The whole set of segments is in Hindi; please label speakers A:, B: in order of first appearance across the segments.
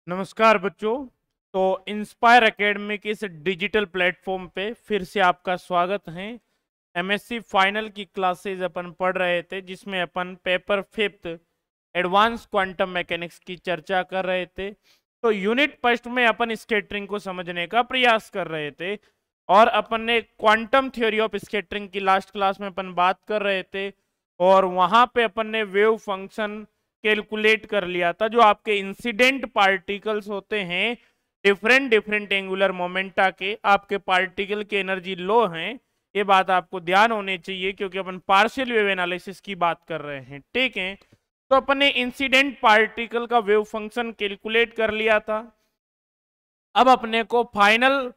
A: नमस्कार बच्चों। तो इंस्पायर एकेडमी के इस डिजिटल प्लेटफॉर्म पे फिर से आपका स्वागत है। एमएससी फाइनल की क्लासेस अपन पढ़ रहे थे, जिसमें अपन paper fifth advance quantum mechanics की चर्चा कर रहे थे। तो यूनिट फर्स्ट में अपन स्कैटरिंग को समझने का प्रयास कर रहे थे और अपन ने क्वांटम थ्योरी ऑफ स्कैटरिंग की लास्ट क्लास में अपन बात कर रहे थे और वहां पे अपन ने वेव फंक्शन कैलकुलेट कर लिया था। जो आपके इंसिडेंट पार्टिकल्स होते हैं डिफरेंट डिफरेंट एंगुलर मोमेंटा के, आपके पार्टिकल की एनर्जी लो हैं। ये बात आपको ध्यान होनी चाहिए क्योंकि अपन पार्शियल वेव एनालिसिस की बात कर रहे हैं, ठीक है। तो अपन ने इंसिडेंट पार्टिकल का वेव फंक्शन कैलकुलेट कर लिया था। अब अपने को फाइनल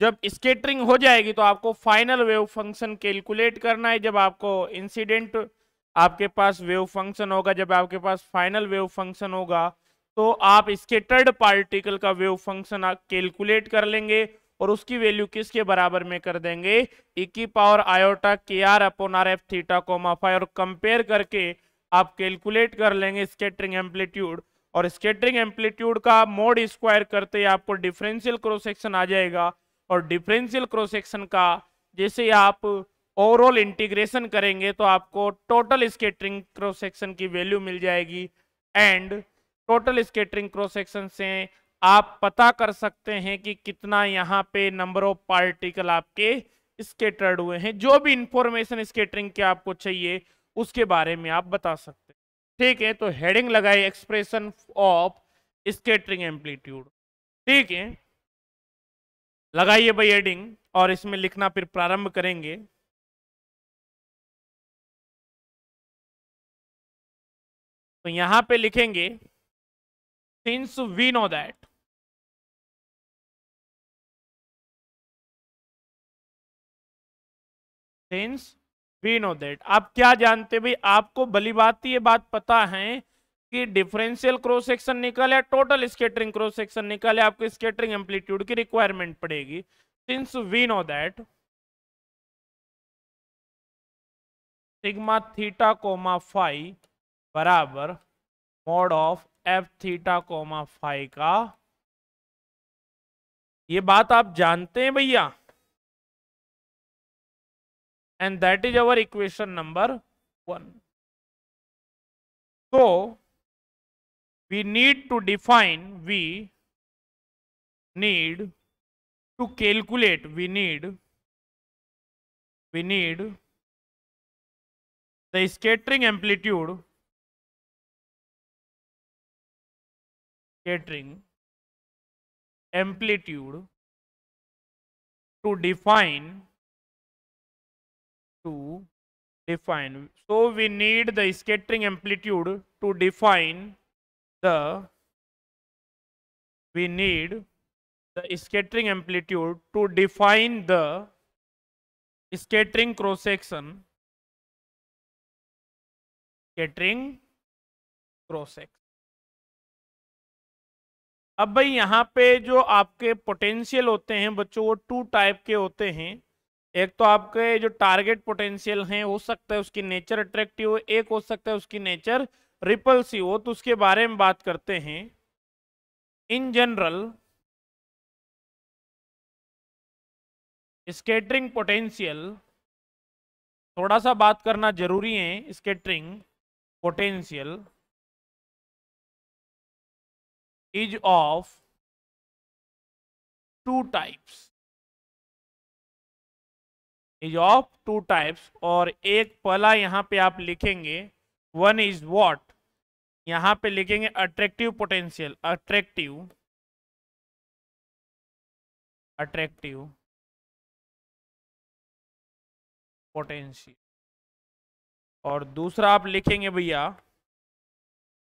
A: जब स्कैटरिंग हो जाएगी तो आपको फाइनल वेव फंक्शन कैलकुलेट करना है। जब आपको इंसिडेंट आपके पास वेव फंक्शन होगा, जब आपके पास फाइनल वेव फंक्शन होगा, तो आप स्कैटर्ड पार्टिकल का वेव फंक्शन आप कैलकुलेट कर लेंगे और उसकी वैल्यू किसके बराबर में कर देंगे, e की पावर आयोटा के R upon R F theta comma phi, और कंपेयर करके आप कैलकुलेट कर लेंगे स्कैटरिंग एम्पलीट्यूड। और स्कैटरिंग एम्पलीट्यूड का मोड स्क्वायर करते ही आपको डिफरेंशियल क्रॉस सेक्शन आ जाएगा। और डिफरेंशियल क्रॉस सेक्शन का जैसे आप ओवरऑल इंटीग्रेशन करेंगे तो आपको टोटल स्कैटरिंग क्रॉस सेक्शन की वैल्यू मिल जाएगी। And total scattering cross section से आप पता कर सकते हैं कि कितना यहाँ पे नंबर ऑफ पार्टिकल आपके स्कैटर्ड हुए हैं। जो भी इंफॉर्मेशन स्कैटरिंग के आपको चाहिए उसके बारे में आप बता सकते हैं, ठीक है। तो हेडिंग लगाई एक्सप्रेशन ऑफ स्कैटरिंग एम्पलीट्यूड, ठीक है। लगाइए भाई हेडिंग और इसमें लिखना फिर प्रारंभ करेंगे। तो यहां पे लिखेंगे since we know that, since we know that, आप क्या जानते भाई, आपको भली बात ये बात पता है कि डिफरेंशियल क्रॉस सेक्शन निकाले टोटल स्कैटरिंग क्रॉस सेक्शन निकाले आपको स्कैटरिंग एम्पलीट्यूड की रिक्वायरमेंट पड़ेगी। Since we know that sigma theta comma phi बराबर mod of f theta comma phi का, ये बात आप जानते हैं भैया, and that is our equation number 1। तो we need to define, we need to calculate, we need the scattering amplitude, to define, so we need the scattering amplitude to define the, we need the scattering amplitude to define the scattering cross section, scattering cross section। अब भाई यहाँ पे जो आपके पोटेंशियल होते हैं बच्चों वो टू टाइप के होते हैं। एक तो आपके जो टारगेट पोटेंशियल हैं हो सकता है उसकी नेचर अट्रैक्टिव हो, एक हो सकता है उसकी नेचर रिपल्सिव हो। तो उसके बारे में बात करते हैं। इन जनरल स्कैटरिंग पोटेंशियल, थोड़ा सा बात करना जरूरी है। Scattering potential is of two types, is of two types. और एक पहला यहां पे आप लिखेंगे, वन इज व्हाट, यहां पे लिखेंगे अट्रैक्टिव पोटेंशियल, अट्रैक्टिव पोटेंशियल। और दूसरा आप लिखेंगे भैया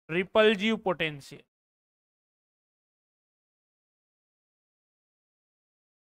A: रिपल्जिव पोटेंशियल।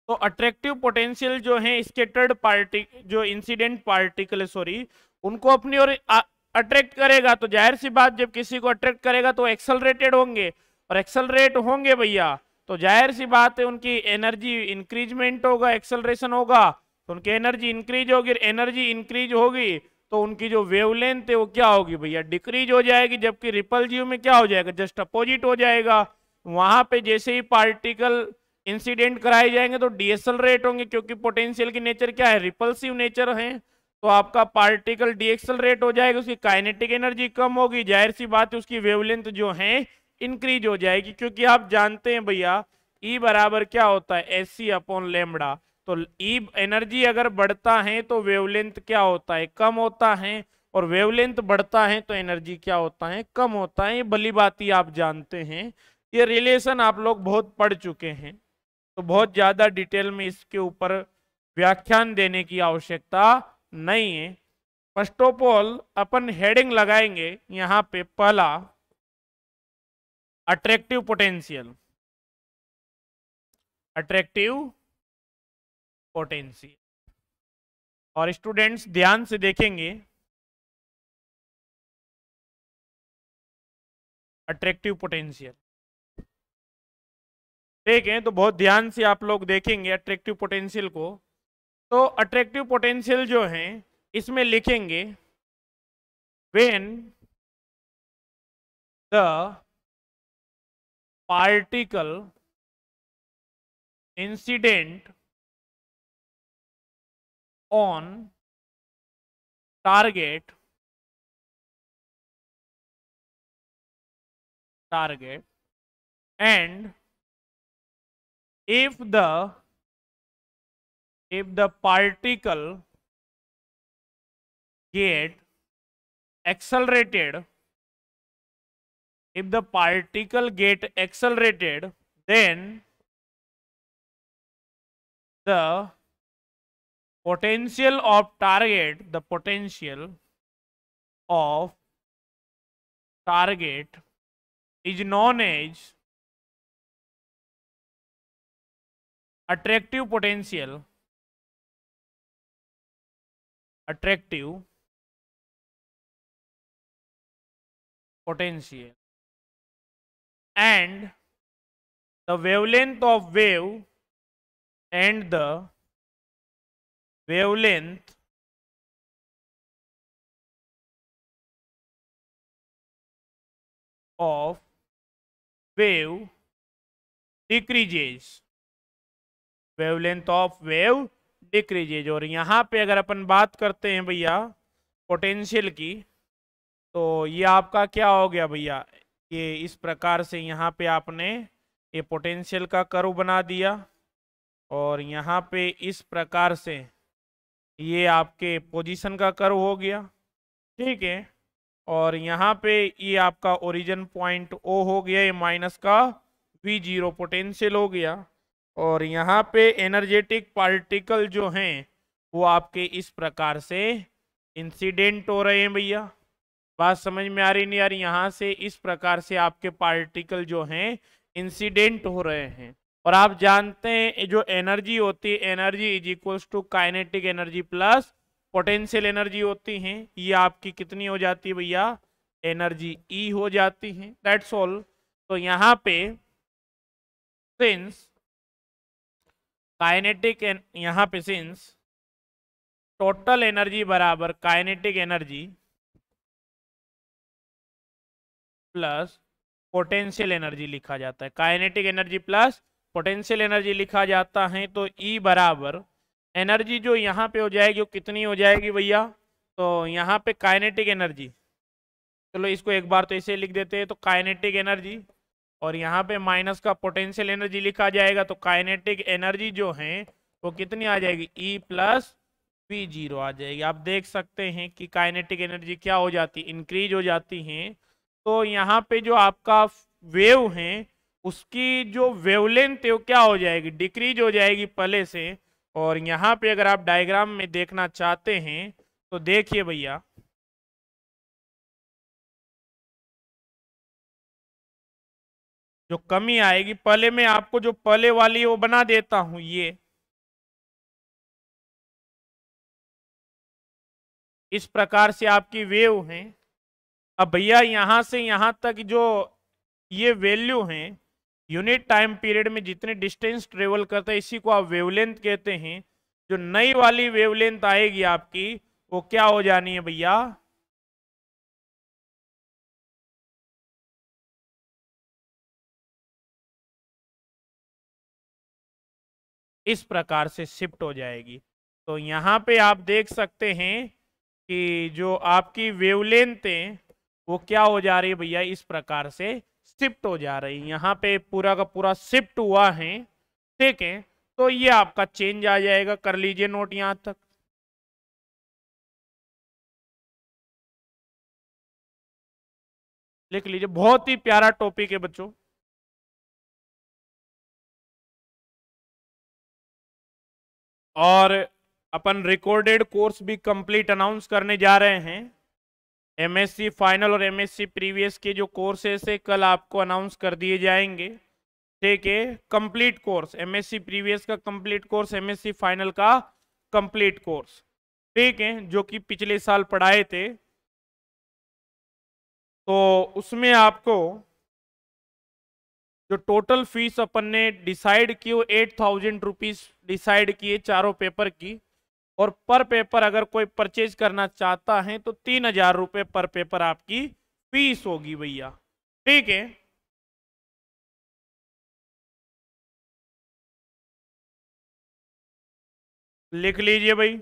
A: तो अट्रैक्टिव पोटेंशियल जो है स्कैटर्ड पार्टिकल, जो इंसिडेंट पार्टिकल है सॉरी, उनको अपनी ओर अट्रैक्ट करेगा। तो जाहिर सी बात जब किसी को अट्रैक्ट करेगा तो एक्सेलरेटेड होंगे, और एक्सेलरेट होंगे भैया तो जाहिर सी बात है उनकी एनर्जी इंक्रीजमेंट होगा, एक्सेलरेशन होगा तो उनकी एनर्जी इंक्रीज होगी। एनर्जी इंक्रीज होगी तो उनकी जो वेवलेंथ है वो क्या होगी भैया, डिक्रीज हो जाएगी। जबकि रिपल्जिव में क्या हो जाएगा, जस्ट अपोजिट हो जाएगा। वहां पे जैसे ही पार्टिकल इंसिडेंट कराए जाएंगे तो डीएक्सलरेट होंगे, क्योंकि पोटेंशियल की नेचर क्या है, रिपल्सिव नेचर है। तो आपका पार्टिकल डीएक्सलरेट हो जाएगा, उसकी काइनेटिक एनर्जी कम होगी, जाहिर सी बात है उसकी वेवलेंथ जो है इंक्रीज हो जाएगी, क्योंकि आप जानते हैं भैया ई बराबर क्या होता है, एस सी अपॉन लेमड़ा। तो ई एनर्जी अगर बढ़ता है तो वेवलेंथ क्या होता है, कम होता है, और वेवलेंथ बढ़ता है तो एनर्जी क्या होता है, कम होता है। ये भली बात ही आप जानते हैं, ये रिलेशन आप लोग बहुत पढ़ चुके हैं, तो बहुत ज्यादा डिटेल में इसके ऊपर व्याख्यान देने की आवश्यकता नहीं है। First of all upon heading लगाएंगे यहां पे, पहला अट्रैक्टिव पोटेंशियल, अट्रैक्टिव पोटेंशियल। और स्टूडेंट्स ध्यान से देखेंगे, अट्रैक्टिव पोटेंशियल, ठीक है, तो बहुत ध्यान से आप लोग देखेंगे अट्रैक्टिव पोटेंशियल को। तो अट्रैक्टिव पोटेंशियल जो है इसमें लिखेंगे when the particle incident on target and if the particle get accelerated, then the potential of target is known as attractive potential, and the wavelength of wave and the wavelength of wave decreases, wavelength of wave decreases. और यहाँ पे अगर अपन बात करते हैं भैया पोटेंशियल की, तो ये आपका क्या हो गया भैया, ये इस प्रकार से यहाँ पे आपने ये पोटेंशियल का कर्व बना दिया, और यहाँ पे इस प्रकार से ये आपके पोजीशन का कर्व हो गया, ठीक है। और यहाँ पे ये आपका ओरिजिन पॉइंट ओ हो गया, ये माइनस का V0 पोटेंशियल हो गया। और यहाँ पे एनर्जेटिक पार्टिकल जो हैं वो आपके इस प्रकार से इंसिडेंट हो रहे हैं भैया। बात समझ में आ रही नहीं आ रही, यहाँ से इस प्रकार से आपके पार्टिकल जो हैं इंसिडेंट हो रहे हैं। और आप जानते हैं जो एनर्जी होती है, energy is equals to kinetic energy plus potential energy होती हैं। ये आपकी कितनी हो जाती है भैया, एनर्जी ई हो जाती है, दैट्स ऑल। तो यहाँ पे सिंस काइनेटिक, यहाँ पे सिंस टोटल एनर्जी बराबर kinetic energy plus potential energy लिखा जाता है, kinetic energy plus potential energy लिखा जाता है। तो ई बराबर एनर्जी जो यहाँ पे हो जाएगी वो कितनी हो जाएगी भैया, तो यहाँ पे काइनेटिक एनर्जी, चलो इसको एक बार तो इसे लिख देते हैं, तो काइनेटिक एनर्जी और यहाँ पे माइनस का पोटेंशियल एनर्जी लिखा जाएगा। तो काइनेटिक एनर्जी जो है वो कितनी आ जाएगी, ई प्लस V0 आ जाएगी। आप देख सकते हैं कि काइनेटिक एनर्जी क्या हो जाती है, इंक्रीज हो जाती है। तो यहाँ पे जो आपका वेव है उसकी जो वेवलेंथ है वो क्या हो जाएगी, डिक्रीज हो जाएगी पहले से। और यहाँ पे अगर आप डायग्राम में देखना चाहते हैं तो देखिए भैया, जो कमी आएगी, पहले मैं आपको जो पहले वाली वो बना देता हूं, ये इस प्रकार से आपकी वेव है। अब भैया यहां से यहां तक जो ये वैल्यू है, यूनिट टाइम पीरियड में जितने डिस्टेंस ट्रेवल करता है इसी को आप वेवलेंथ कहते हैं। जो नई वाली वेवलेंथ आएगी आपकी वो क्या हो जानी है भैया, इस प्रकार से शिफ्ट हो जाएगी। तो यहाँ पे आप देख सकते हैं कि जो आपकी वेवलेंथ है वो क्या हो जा रही है भैया, इस प्रकार से शिफ्ट हो जा रही है। यहाँ पे पूरा का पूरा शिफ्ट हुआ है, ठीक है। तो ये आपका चेंज आ जाएगा, कर लीजिए नोट यहाँ तक। लिख लीजिए, बहुत ही प्यारा टॉपिक है बच्चों। और अपन रिकॉर्डेड कोर्स भी कंप्लीट अनाउंस करने जा रहे हैं। एमएससी फाइनल और एमएससी प्रीवियस के जो कोर्सेस है कल आपको अनाउंस कर दिए जाएंगे, ठीक है। कंप्लीट कोर्स, एमएससी प्रीवियस का कंप्लीट कोर्स, एमएससी फाइनल का कंप्लीट कोर्स, ठीक है, जो कि पिछले साल पढ़ाए थे। तो उसमें आपको जो टोटल फीस अपन ने डिसाइड की वो 8,000 रुपीज डिसाइड किए चारों पेपर की। और पर पेपर अगर कोई परचेज करना चाहता है तो 3,000 रुपये पर पेपर आपकी फीस होगी भैया, ठीक है। लिख लीजिए भाई।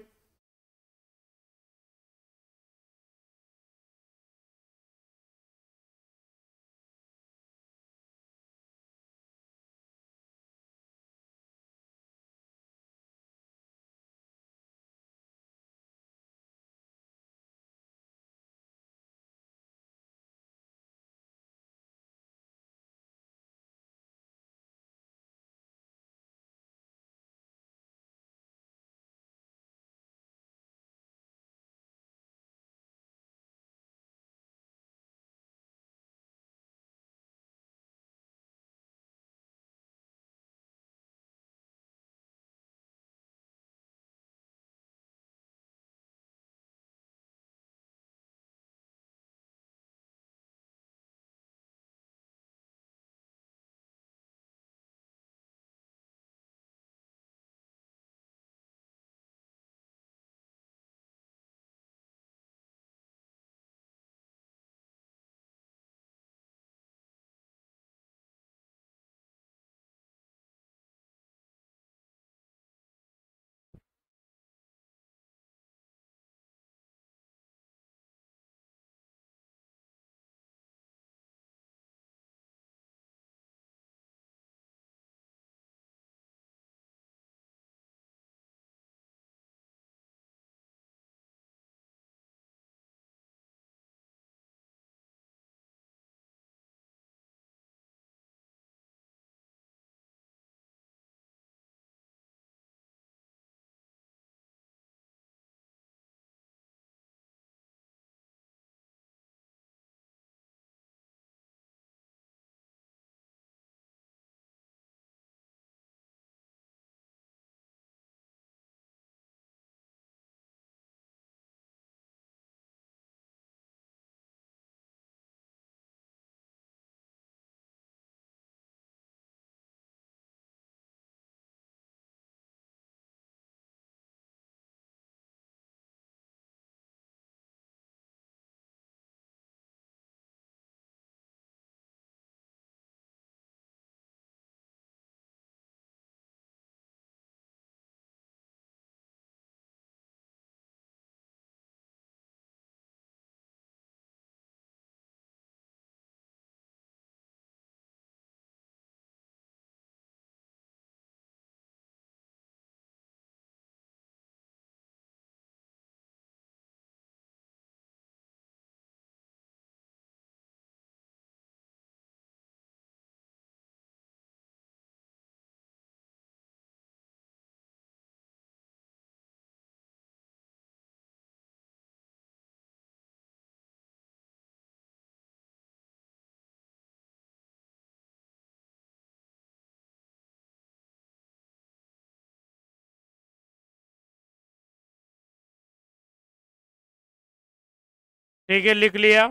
A: ठीक है, लिख लिया।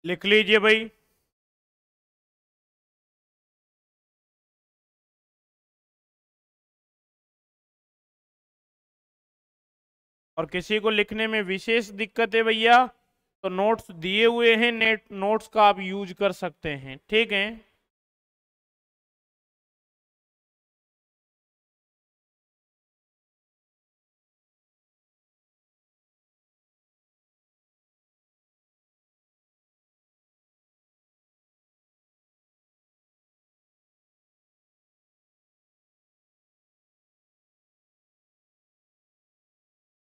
A: लिख लीजिए भाई। और किसी को लिखने में विशेष दिक्कत है भैया तो नोट्स दिए हुए हैं, नेट नोट्स का आप यूज कर सकते हैं, ठीक है।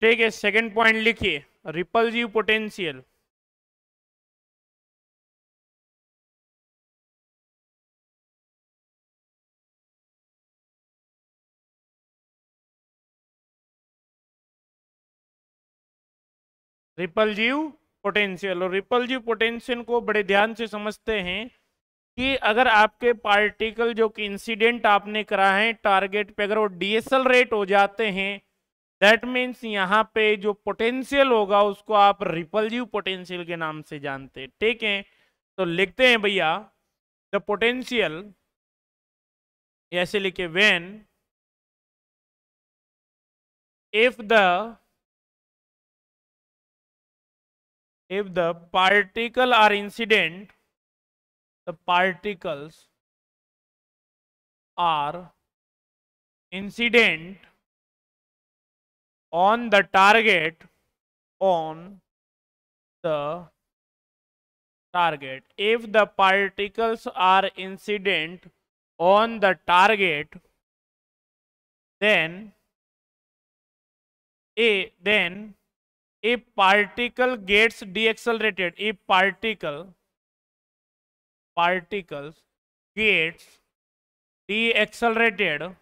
A: ठीक है, सेकंड पॉइंट लिखिए, रिपल्सिव पोटेंशियल। रिपल्सिव पोटेंशियल, और रिपल्सिव पोटेंशियल को बड़े ध्यान से समझते हैं कि अगर आपके पार्टिकल जो कि इंसिडेंट आपने करा है टारगेट पे, अगर वो डीएसलरेट हो जाते हैं, दैट मीन्स यहाँ पे जो पोटेंशियल होगा उसको आप रिपल्सिव पोटेंशियल के नाम से जानते हैं। ठीक है, तो लिखते हैं भैया, द पोटेंशियल, ऐसे लिखे, when if the particle are incident, the particles are incident on the target, on the target, if the particles are incident on the target, then a particle gets deaccelerated, if particles gets deaccelerated,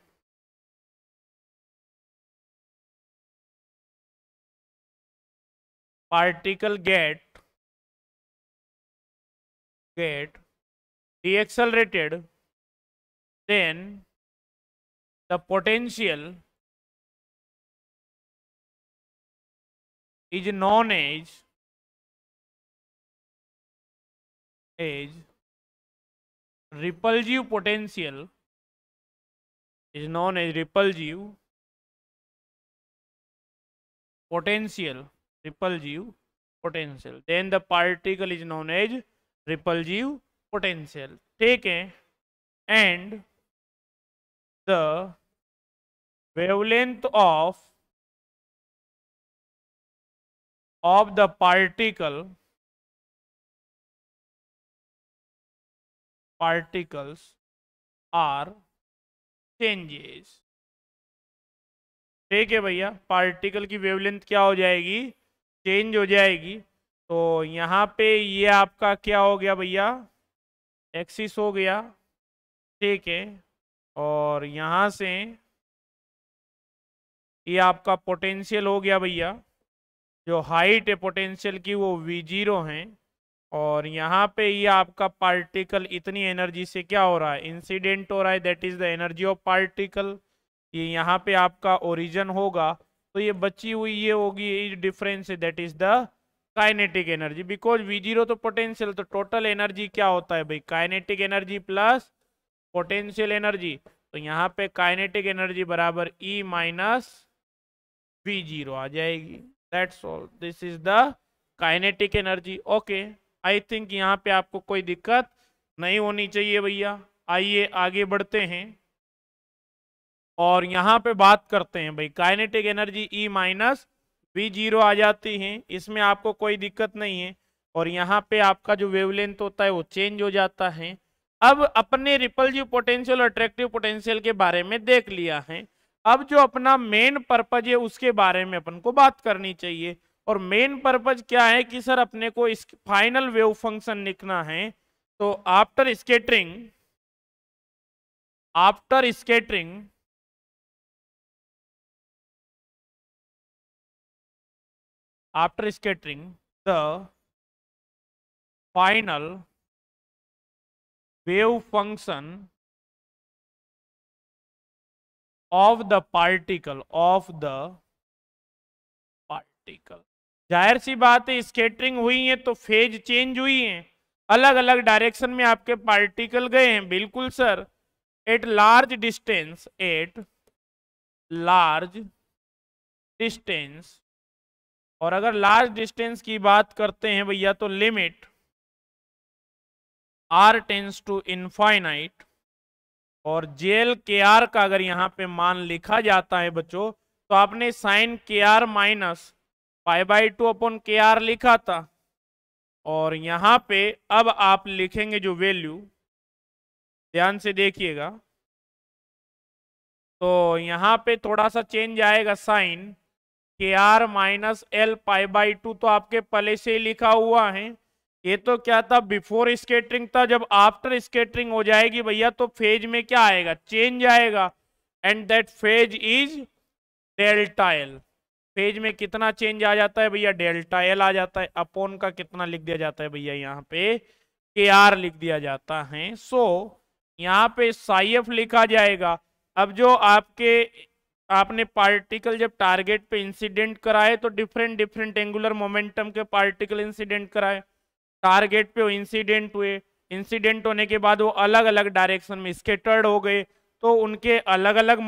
A: particle get deaccelerated, then the potential is known as repulsive potential, is known as repulsive potential, then the particle is known as repulsive potential। ठीक है, and the wavelength of the particles are changes। ठीक है भैया, पार्टिकल की वेवलेंथ क्या हो जाएगी, चेंज हो जाएगी। तो यहाँ पे ये आपका क्या हो गया भैया, एक्सिस हो गया। ठीक है, और यहाँ से ये आपका पोटेंशियल हो गया भैया, जो हाइट है पोटेंशियल की वो V0 है, और यहाँ पे ये आपका पार्टिकल इतनी एनर्जी से क्या हो रहा है, इंसिडेंट हो रहा है, that is the energy of particle. ये यहाँ पे आपका ओरिजिन होगा, तो ये बची हुई ये होगी difference, that is the kinetic energy, because V0 तो पोटेंशियल, तो टोटल एनर्जी क्या होता है भाई, kinetic energy plus potential energy. तो यहाँ पे काइनेटिक एनर्जी बराबर E माइनस V0 आ जाएगी। That's all, this is the kinetic energy. Okay, I think यहाँ पे आपको कोई दिक्कत नहीं होनी चाहिए भैया। आइए आगे बढ़ते हैं और यहाँ पे बात करते हैं भाई, kinetic energy E minus V0 आ जाती है, इसमें आपको कोई दिक्कत नहीं है। और यहाँ पे आपका जो वेवलेंथ होता है वो चेंज हो जाता है। अब अपने रिपल्सिव पोटेंशियल और अट्रैक्टिव पोटेंशियल के बारे में देख लिया है, अब जो अपना मेन पर्पज है उसके बारे में अपन को बात करनी चाहिए। और मेन पर्पज क्या है कि सर अपने को इस फाइनल वेव फंक्शन लिखना है। तो after scattering the final wave function of the particle, जाहिर सी बात है स्कैटरिंग हुई है तो फेज चेंज हुई है, अलग अलग डायरेक्शन में आपके पार्टिकल गए हैं। बिल्कुल सर, एट लार्ज डिस्टेंस, और अगर लार्ज डिस्टेंस की बात करते हैं भैया तो limit r tends to infinite, और जेल के आर का अगर यहाँ पे मान लिखा जाता है बच्चों, तो आपने sign K R minus π/2 upon के आर लिखा था। और यहाँ पे अब आप लिखेंगे जो वैल्यू, ध्यान से देखिएगा, तो यहाँ पे थोड़ा सा चेंज आएगा sine, K R minus L pi by two तो आपके पहले से ही लिखा हुआ है। ये तो क्या था, बिफोर स्केटरिंग था। जब आफ्टर स्केटरिंग हो जाएगी भैया तो फेज में क्या आएगा, चेंज आएगा। And that phase is delta L. Phase में कितना चेंज आ जाता है भैया, डेल्टा एल आ जाता है। अपॉन का कितना लिख दिया जाता है भैया, यहाँ पे के आर लिख दिया जाता है। सो यहाँ पे साई एफ लिखा जाएगा। अब जो आपने पार्टिकल जब टारगेट पे इंसिडेंट कराए तो डिफरेंट डिफरेंट एंगुलर मोमेंटम के पार्टिकल इंसिडेंट कराए। टारगेट पे वो इंसिडेंट हुए, इंसिडेंट होने के बाद वो अलग अलग डायरेक्शन में स्केटर्ड हो गए, तो उनके अलग अलग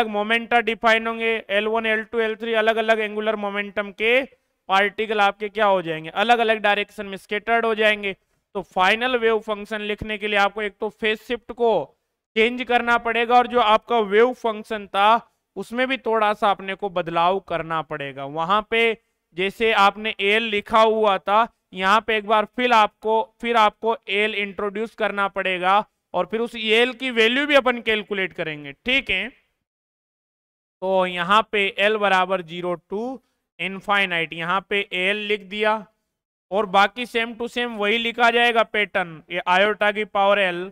A: मोमेंटा डिफाइन होंगे। L1 L2 L3 अलग अलग एंगुलर मोमेंटम के पार्टिकल आपके क्या हो जाएंगे, अलग अलग डायरेक्शन में स्केटर्ड हो जाएंगे। तो फाइनल वेव फंक्शन लिखने के लिए आपको एक तो फेज शिफ्ट को चेंज करना पड़ेगा, और जो आपका वेव फंक्शन था उसमें भी थोड़ा सा अपने को बदलाव करना पड़ेगा। वहां पे जैसे आपने एल लिखा हुआ था, यहाँ पे एक बार फिर आपको एल इंट्रोड्यूस करना पड़ेगा, और फिर उस एल की वैल्यू भी अपन कैलकुलेट करेंगे, ठीक है। तो यहाँ पे एल बराबर 0 टू इनफाइनाइट, यहाँ पे एल लिख दिया, और बाकी सेम टू सेम वही लिखा जाएगा पैटर्न। ये आयोटा की पावर एल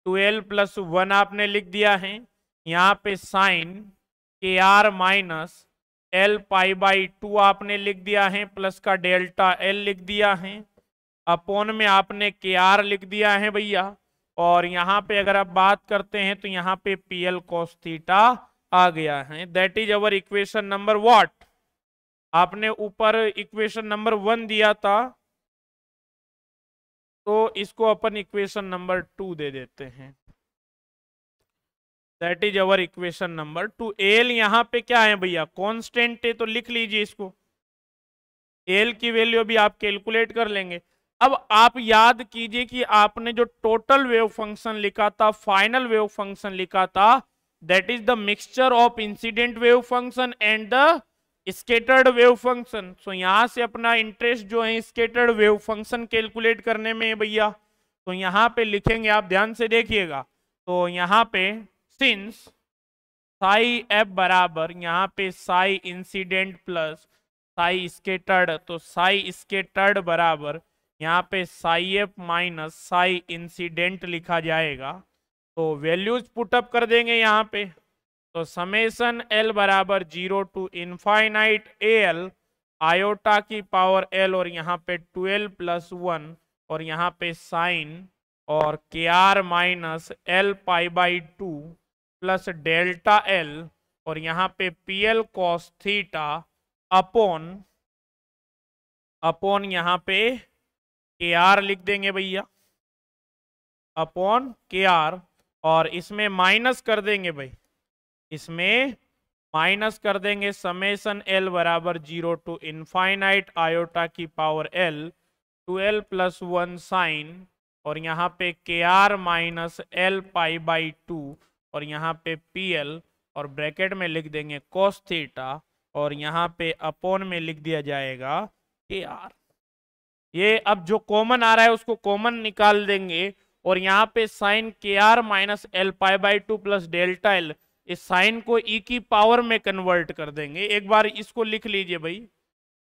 A: 2l प्लस 1 आपने लिख दिया है। यहाँ पे sine K R minus L pi by two आपने लिख दिया है, प्लस का डेल्टा एल लिख दिया है। अपॉन में आपने के आर लिख दिया है भैया, और यहाँ पे अगर आप बात करते हैं तो यहाँ पे पी एल कॉस थीटा आ गया है। That is our equation number what, आपने ऊपर इक्वेशन नंबर 1 दिया था, तो इसको अपन इक्वेशन नंबर 2 दे देते हैं। That is our equation number 2। L यहाँ पे क्या है भैया, कांस्टेंट है, तो लिख लीजिए इसको। एल की वैल्यू भी आप कैलकुलेट कर लेंगे। अब आप याद कीजिए कि आपने जो टोटल वेव फंक्शन लिखा था, फाइनल वेव फंक्शन लिखा था, that is the mixture of incident wave function and the scattered wave function. So यहां से अपना इंटरेस्ट जो है स्केटर्ड वेव फंक्शन कैलकुलेट करने में है भैया। तो यहां पे लिखेंगे, आप ध्यान से देखिएगा। तो यहां पे सिंस साई एफ बराबर, यहाँ पे Sai incident plus psi scattered, तो साई स्केटर्ड बराबर यहाँ पे Sai F minus psi incident लिखा जाएगा। तो वैल्यूज पुटअप कर देंगे यहाँ पे। तो समेसन एल बराबर 0 टू इनफाइनाइट एल आयोटा की पावर एल, और यहाँ पे 12 प्लस 1, और यहाँ पे साइन और K R minus L pi by 2 plus delta L, और यहाँ पे P L cos theta upon यहाँ पे के आर लिख देंगे भैया, अपॉन के आर, और इसमें माइनस कर देंगे भाई, इसमें माइनस कर देंगे। समेसन एल बराबर 0 टू इनफाइनाइट आयोटा की पावर एल 12 प्लस 1 साइन, और यहाँ पे K R minus L pi by 2, और यहाँ पे पी एल, और ब्रैकेट में लिख देंगे कोस थीटा, और यहाँ पे अपॉन में लिख दिया जाएगा के आर। ये अब जो कॉमन आ रहा है उसको कॉमन निकाल देंगे, और यहाँ पे sine K R minus L pi by 2 plus delta L, इस साइन को ई की पावर में कन्वर्ट कर देंगे। एक बार इसको लिख लीजिए भाई,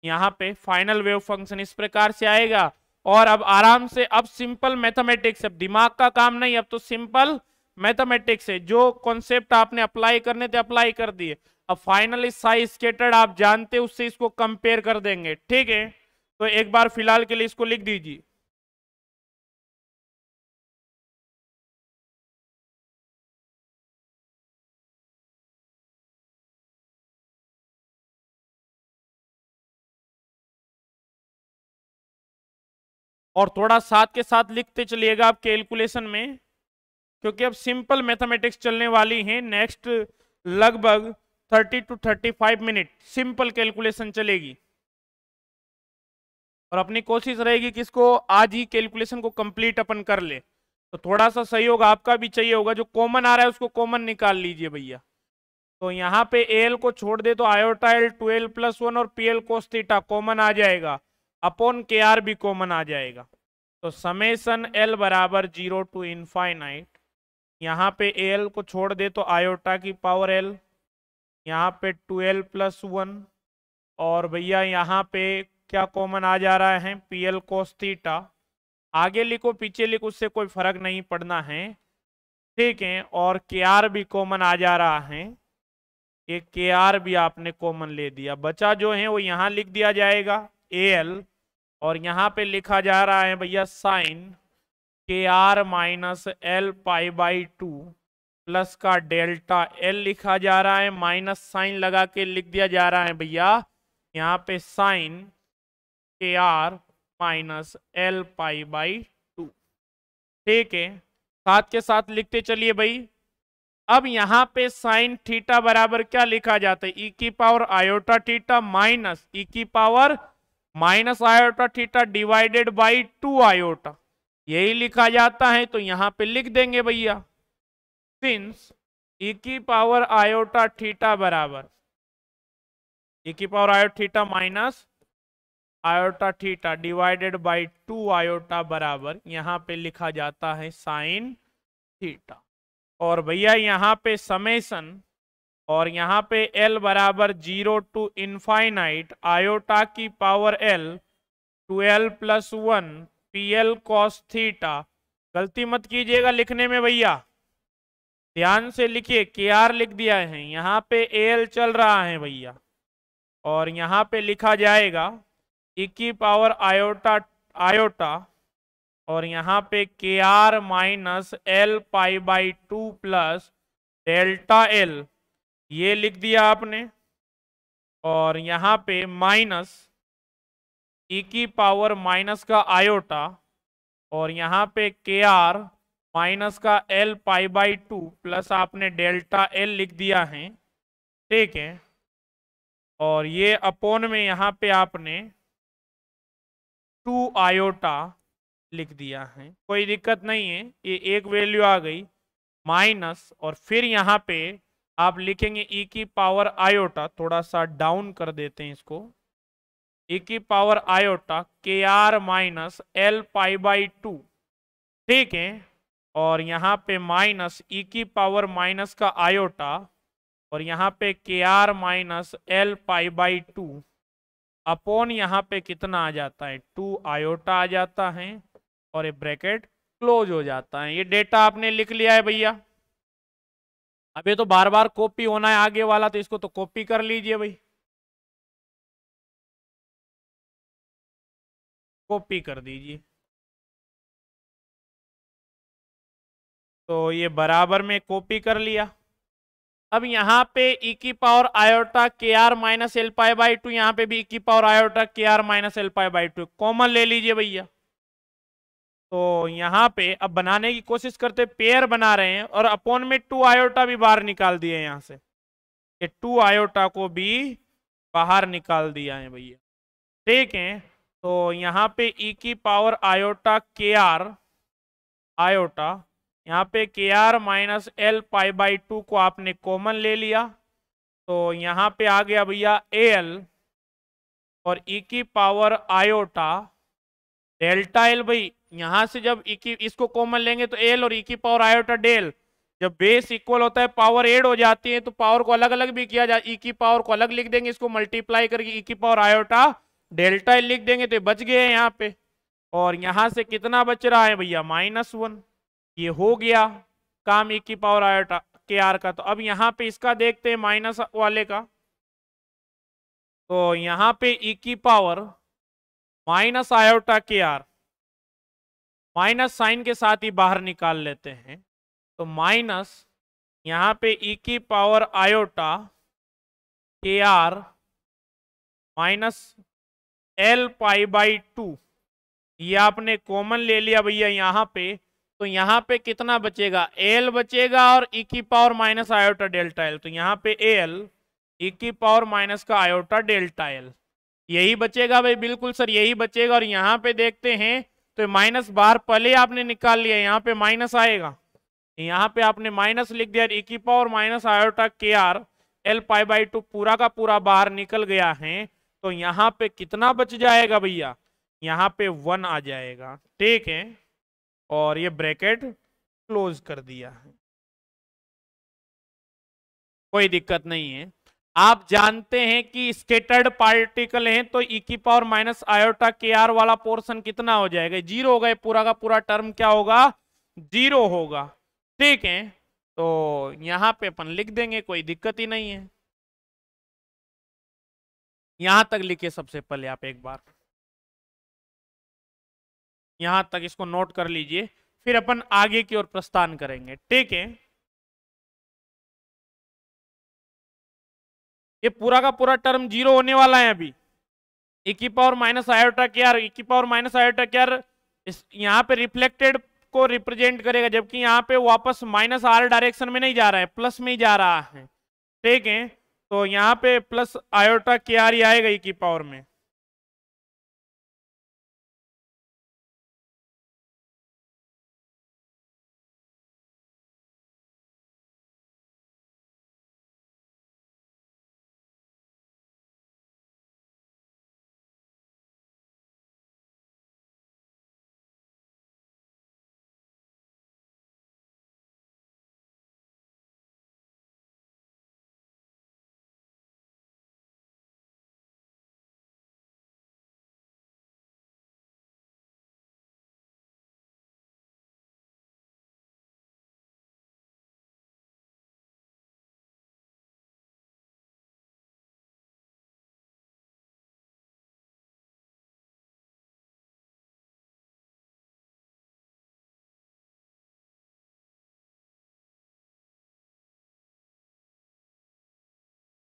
A: यहाँ पे फाइनल वेव फंक्शन इस प्रकार से आएगा। और अब आराम से, अब सिंपल मैथमेटिक्स, अब दिमाग का काम नहीं, अब तो सिंपल मैथमेटिक्स है। जो कॉन्सेप्ट आपने अप्लाई करने थे अप्लाई कर दिए। अब फाइनली साई स्केटर्ड आप जानते, उससे इसको कंपेयर कर देंगे, ठीक है। तो एक बार फिलहाल के लिए इसको लिख दीजिए। और थोड़ा साथ के साथ लिखते चलिएगा आप कैलकुलेशन में, क्योंकि अब सिंपल मैथमेटिक्स चलने वाली है। नेक्स्ट लगभग 30 टू 35 मिनट सिंपल कैलकुलेशन चलेगी, और अपनी कोशिश रहेगी कि इसको आज ही कैलकुलेशन को कंप्लीट अपन कर ले। तो थोड़ा सा सहयोग आपका भी चाहिए होगा। जो कॉमन आ रहा है उसको कॉमन निकाल लीजिए भैया। तो यहाँ पे एल को छोड़ दे तो आयोटा एल 12 प्लस 1 और P l cos theta common आ जाएगा, अपॉन के आर भी कॉमन आ जाएगा। तो समेसन एल बराबर 0 टू इनफाइनाइट, यहाँ पे एल को छोड़ दे तो आयोटा की पावर एल, यहाँ पे 12 + 1 और भैया यहाँ पे क्या कॉमन आ जा रहा है, PL cos थीटा। आगे लिखो पीछे लिखो उससे कोई फर्क नहीं पड़ना है, ठीक है। और KR भी कॉमन आ जा रहा है, ये KR भी आपने कॉमन ले दिया। बचा जो है वो यहाँ लिख दिया जाएगा AL, और यहाँ पे लिखा जा रहा है भैया sine KR minus L pi by 2 plus का डेल्टा L लिखा जा रहा है, माइनस साइन लगा के लिख दिया जा रहा है भैया यहाँ पे sine KR minus L pi by 2, ठीक है। साथ के साथ लिखते चलिए भाई। अब यहाँ पे साइन थीटा बराबर क्या लिखा जाता है, ई की पावर आयोटा थीटा माइनस ई की power minus iota theta divided by 2 iota, यही लिखा जाता है। तो यहाँ पे लिख देंगे भैया सिंस ई की पावर आयोटा थीटा बराबर ई की power iota theta minus iota theta divided by 2 iota बराबर यहाँ पे लिखा जाता है साइन थीटा। और भैया यहाँ पे समेसन और यहाँ पे L बराबर 0 टू इनफाइनाइट आयोटा की power L 12 + 1 PL cos theta. गलती मत कीजिएगा लिखने में भैया, ध्यान से लिखिए। KR लिख दिया है, यहाँ पे AL चल रहा है भैया, और यहाँ पे लिखा जाएगा ई की पावर आयोटा आयोटा और यहाँ पे KR minus L pi by 2 plus delta L, ये लिख दिया आपने। और यहाँ पे माइनस ई की पावर माइनस का आयोटा और यहाँ पे KR माइनस का L पाई बाई 2 प्लस आपने डेल्टा L लिख दिया है, ठीक है। और ये अपोन में यहाँ पे आपने 2 आयोटा लिख दिया है, कोई दिक्कत नहीं है। ये एक वैल्यू आ गई माइनस, और फिर यहाँ पे आप लिखेंगे ई की पावर आयोटा, थोड़ा सा डाउन कर देते हैं इसको, ई की power iota KR minus L pi by 2, ठीक है। और यहाँ पे माइनस ई की पावर माइनस का आयोटा और यहाँ पे KR minus L pi by 2 upon यहाँ पे कितना आ जाता है 2 आयोटा आ जाता है, और ये ब्रैकेट क्लोज हो जाता है। ये डेटा आपने लिख लिया है भैया। अब ये तो बार बार कॉपी होना है आगे वाला, तो इसको तो कॉपी कर लीजिए भाई, कॉपी कर दीजिए। तो ये बराबर में कॉपी कर लिया। अब यहाँ पे ई की power iota KR minus L pi by 2, यहाँ पे भी ई की power iota KR minus L pi by 2 common ले लीजिए भैया। तो यहाँ पे अब बनाने की कोशिश करते, पेयर बना रहे हैं और अपोन में 2 आयोटा भी बाहर निकाल दिए यहाँ से, ये 2 आयोटा को भी बाहर निकाल दिया है भैया, ठीक है। तो यहाँ पे ई की पावर आयोटा KR आयोटा, यहाँ पे KR minus L pi by 2 को आपने कॉमन ले लिया, तो यहाँ पे आ गया भैया AL और ई की पावर आयोटा डेल्टा L। भाई यहाँ से जब इसको कॉमन लेंगे तो L और ई की पावर आयोटा डेल, जब बेस इक्वल होता है पावर ऐड हो जाती है, तो पावर को अलग अलग भी किया जाए, ई की पावर को अलग लिख देंगे, इसको मल्टीप्लाई करके ई की पावर आयोटा डेल्टा L लिख देंगे, तो बच गए यहाँ पे। और यहाँ से कितना बच रहा है भैया -1, ये हो गया काम ई की पावर आयोटा KR का। तो अब यहाँ पे इसका देखते हैं माइनस वाले का, तो यहाँ पे ई की power minus iota KR minus sine के साथ ही बाहर निकाल लेते हैं, तो माइनस यहाँ पे ई की power iota KR minus L pi by 2, ये आपने कॉमन ले लिया भैया यहाँ पे। तो यहाँ पे कितना बचेगा, L बचेगा और ई की power minus iota delta L, तो यहाँ पे AL ई की पावर माइनस का आयोटा डेल्टा L यही बचेगा भाई, बिल्कुल सर यही बचेगा। और यहाँ पे देखते हैं तो माइनस बाहर पहले आपने निकाल लिया, यहाँ पे माइनस आएगा, यहाँ पे आपने माइनस लिख दिया, ई की power minus iota KR L pi by 2 पूरा का पूरा बाहर निकल गया है। तो यहाँ पे कितना बच जाएगा भैया, यहाँ पे 1 आ जाएगा, ठीक है। और ये ब्रैकेट क्लोज कर दिया है, कोई दिक्कत नहीं है। आप जानते हैं कि स्केटर्ड पार्टिकल हैं तो ई की पावर माइनस आयोटा के आर वाला पोर्शन कितना हो जाएगा, जीरो होगा, पूरा का पूरा टर्म क्या होगा, जीरो होगा। ठीक है, तो यहां पे अपन लिख देंगे, कोई दिक्कत ही नहीं है। यहां तक लिखिए सबसे पहले आप एक बार, यहां तक इसको नोट कर लीजिए, फिर अपन आगे की ओर प्रस्थान करेंगे। ठीक है, ये पूरा का पूरा टर्म जीरो होने वाला है अभी। ई की पावर माइनस आयोटा के आर, ई की पावर माइनस आयोटा के आर यहाँ पे रिफ्लेक्टेड को रिप्रेजेंट करेगा, जबकि यहाँ पे वापस माइनस आर डायरेक्शन में नहीं जा रहा है, प्लस में ही जा रहा है। ठीक है, तो यहाँ पे प्लस आयोटा के आर ही आएगा ई की पावर में।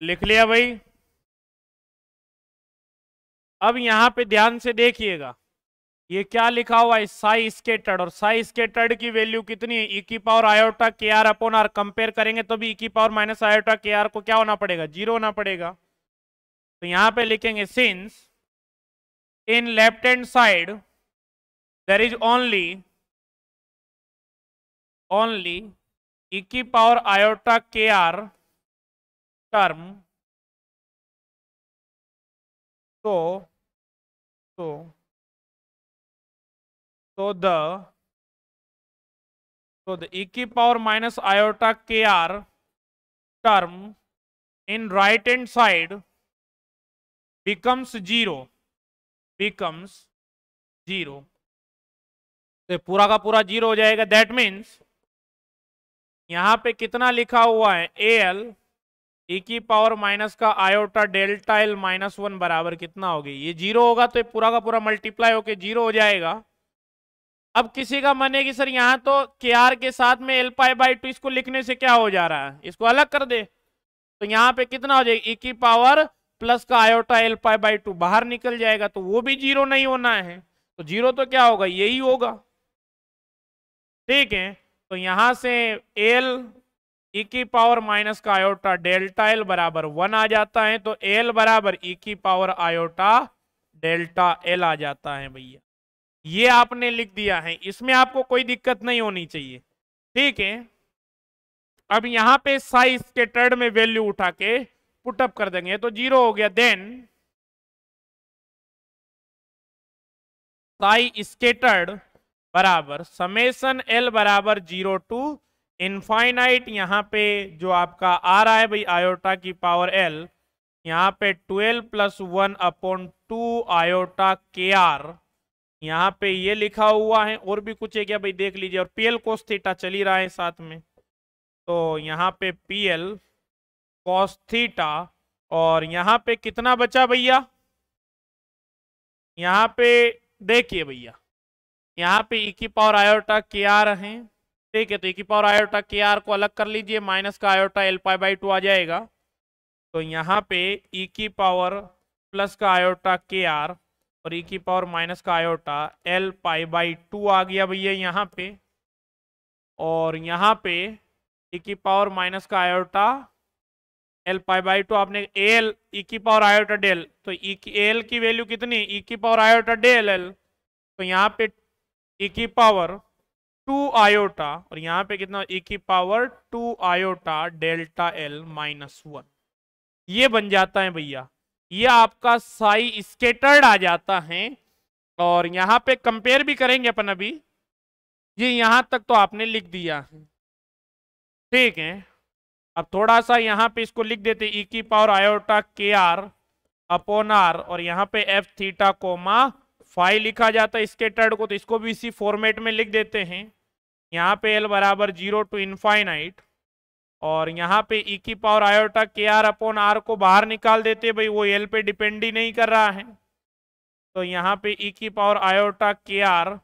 A: लिख लिया भाई। अब यहां पे ध्यान से देखिएगा, ये क्या लिखा हुआ है, साई स्केटर्ड, और साई स्केटर्ड की वैल्यू कितनी है, ई की पावर आयोटा के आर अपॉन आर। कंपेयर करेंगे तो भी ई की पावर माइनस आयोटा के आर को क्या होना पड़ेगा, जीरो होना पड़ेगा। तो यहां पे लिखेंगे since in left hand side there is only e की पावर आयोटा के आर टर्म, तो तो तो द e की पावर माइनस आयोटा के r term in right hand side becomes zero, तो पूरा का पूरा जीरो हो जाएगा। दैट मीन्स यहां पे कितना लिखा हुआ है, ए एल ई की पावर माइनस का iota delta L minus one बराबर कितना होगी, ये जीरो होगा तो ये पूरा का पूरा मल्टीप्लाई होके जीरो हो जाएगा। अब किसी का मन है कि सर यहाँ तो के आर के साथ में एल पाई बाई टू, इसको लिखने से क्या हो जा रहा है, इसको अलग कर दे, तो यहाँ पे कितना हो जाएगा, ई की पावर प्लस का iota L pi by to बाहर निकल जाएगा, तो वो भी जीरो नहीं होना है, तो जीरो तो क्या होगा, यही होगा। ठीक है, तो यहां से एल ई की पावर माइनस का आयोटा डेल्टा एल बराबर वन आ जाता है, तो एल बराबर ई की पावर आयोटा डेल्टा एल आ जाता है भैया। ये आपने लिख दिया है, इसमें आपको कोई दिक्कत नहीं होनी चाहिए। ठीक है, अब यहां पे साई स्केटर्ड में वैल्यू उठा के पुटअप कर देंगे तो जीरो हो गया। देन साई स्केटर्ड बराबर समेशन एल बराबर जीरो टू इनफाइनाइट, यहाँ पे जो आपका आ रहा है भाई आयोटा की पावर एल, यहाँ पे 12 plus one upon two iota के आर, यहाँ पे ये लिखा हुआ है, और भी कुछ है क्या भाई देख लीजिए, और पीएल कोस थीटा चल ही रहा है साथ में, तो यहाँ पे पीएल कोस थीटा, और यहाँ पे कितना बचा भैया, यहाँ पे देखिए भैया, यहाँ पे ई की पावर आयोटा के आर है। ठीक है, तो ई की पावर आयोटा के आर को अलग कर लीजिए, माइनस का iota L pi by two आ जाएगा, तो यहाँ पे ई की पावर प्लस का आयोटा के आर और ई की पावर माइनस का iota L pi by two आ गया भैया यहाँ पे, और यहाँ पे ई की पावर माइनस का iota L pi by two, आपने एल ई की पावर आयोटा डेल, तो ई की एल की वैल्यू कितनी, ई की पावर आयोटा डेल एल, तो यहाँ पे ई की पावर टू आयोटा, और यहाँ पे कितना, ई की power two iota delta L minus one, ये बन जाता है भैया, ये आपका साई स्केटर्ड आ जाता है। और यहाँ पे कंपेयर भी करेंगे अपन अभी, ये यहां तक तो आपने लिख दिया है। ठीक है, अब थोड़ा सा यहाँ पे इसको लिख देते ई की पावर आयोटा के आर अपॉन आर, और यहाँ पे एफ थीटा कोमा फाई लिखा जाता है स्केटर्ड को, तो इसको भी इसी फॉर्मेट में लिख देते हैं। यहाँ पे एल बराबर 0 टू इनफाइनाइट, और यहाँ पे ई की पावर आयोटा के आर अपॉन आर को बाहर निकाल देते, भाई वो एल पे डिपेंड ही नहीं कर रहा है। तो यहाँ पे ई की पावर आयोटा के आर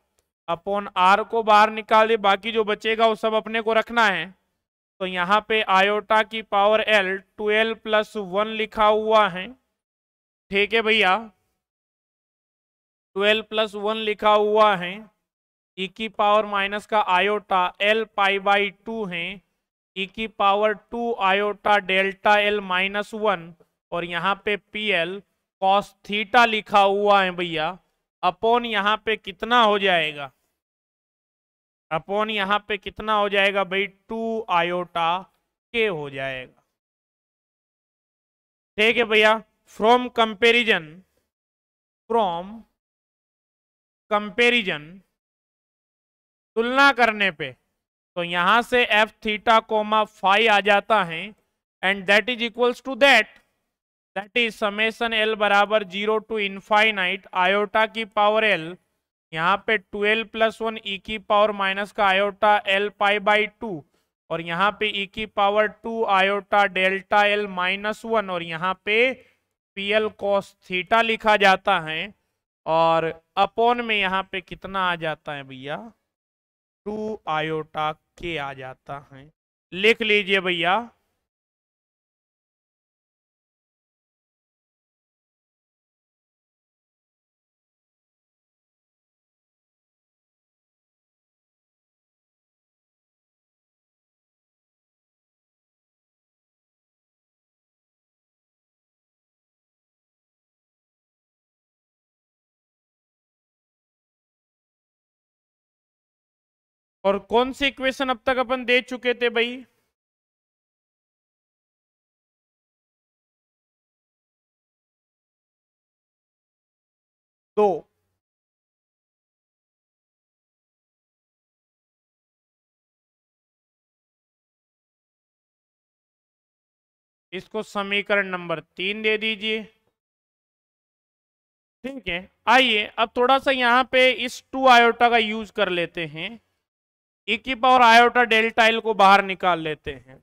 A: अपॉन आर को बाहर निकाल दे, बाकी जो बचेगा वो सब अपने को रखना है। तो यहाँ पे आयोटा की पावर एल 12 प्लस 1 लिखा हुआ है, ठीक है भैया, 12 प्लस 1 लिखा हुआ है। ई की पावर माइनस का आयोटा एल पाई बाई 2 है, ई की power 2 iota delta L minus 1, और यहाँ पे पी एल कॉस थीटा लिखा हुआ है भैया, अपॉन यहाँ पे कितना हो जाएगा, अपॉन यहाँ पे कितना हो जाएगा भाई 2 आयोटा के हो जाएगा, ठीक है भैया। फ्रॉम कंपेरिजन तुलना करने पे, तो यहां से एफ थीटा कोमा फाई आ जाता है, and that is equals to that is summation L बराबर 0 टू इनफाइनाइट आयोटा की पावर एल, यहाँ पे 12 प्लस 1 ई की पावर माइनस का आयोटा एल पाई बाई 2, और यहाँ पे ई की power 2 iota delta L minus 1, और यहाँ पे पी एल कॉस थीटा लिखा जाता है, और अपॉन में यहाँ पे कितना आ जाता है भैया 2 आयोटा के आ जाता है। लिख लीजिए भैया, और कौन सी इक्वेशन अब तक अपन दे चुके थे भाई, दो। इसको समीकरण नंबर 3 दे दीजिए, ठीक है। आइए अब थोड़ा सा यहाँ पे इस 2 आयोटा का यूज कर लेते हैं, ई की पावर आयोटा डेल्टा एल को बाहर निकाल लेते हैं।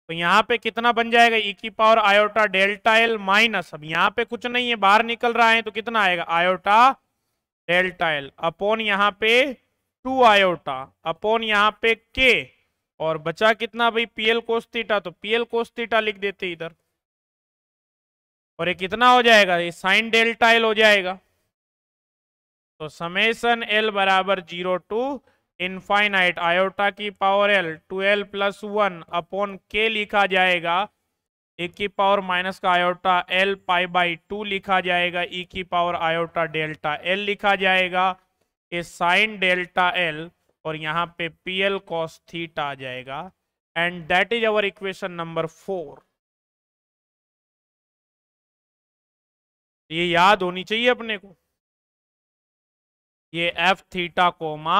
A: तो यहाँ पे कितना बन जाएगा ई की power iota delta L minus, अब यहाँ पे कुछ नहीं है बाहर निकल रहा है, तो कितना आएगा आयोटा डेल्टा एल अपॉन यहाँ पे 2 आयोटा अपॉन यहाँ पे के, और बचा कितना भाई पीएल कोस थीटा, तो पीएल कोस थीटा लिख देते इधर, और ये कितना हो जाएगा, ये साइन डेल्टा एल हो जाएगा। तो समेसन एल बराबर 0 टू इनफाइनाइट आयोटा की पावर एल 12 प्लस 1 अपॉन के लिखा जाएगा, ए की पावर माइनस का आयोटा एल पाई बाई 2 लिखा जाएगा, ई की पावर आयोटा डेल्टा एल लिखा जाएगा, ए साइन डेल्टा एल, और यहाँ पे पी एल कॉस थीटा आ जाएगा, and that is our equation number 4। ये याद होनी चाहिए अपने को, ये एफ थीटा कोमा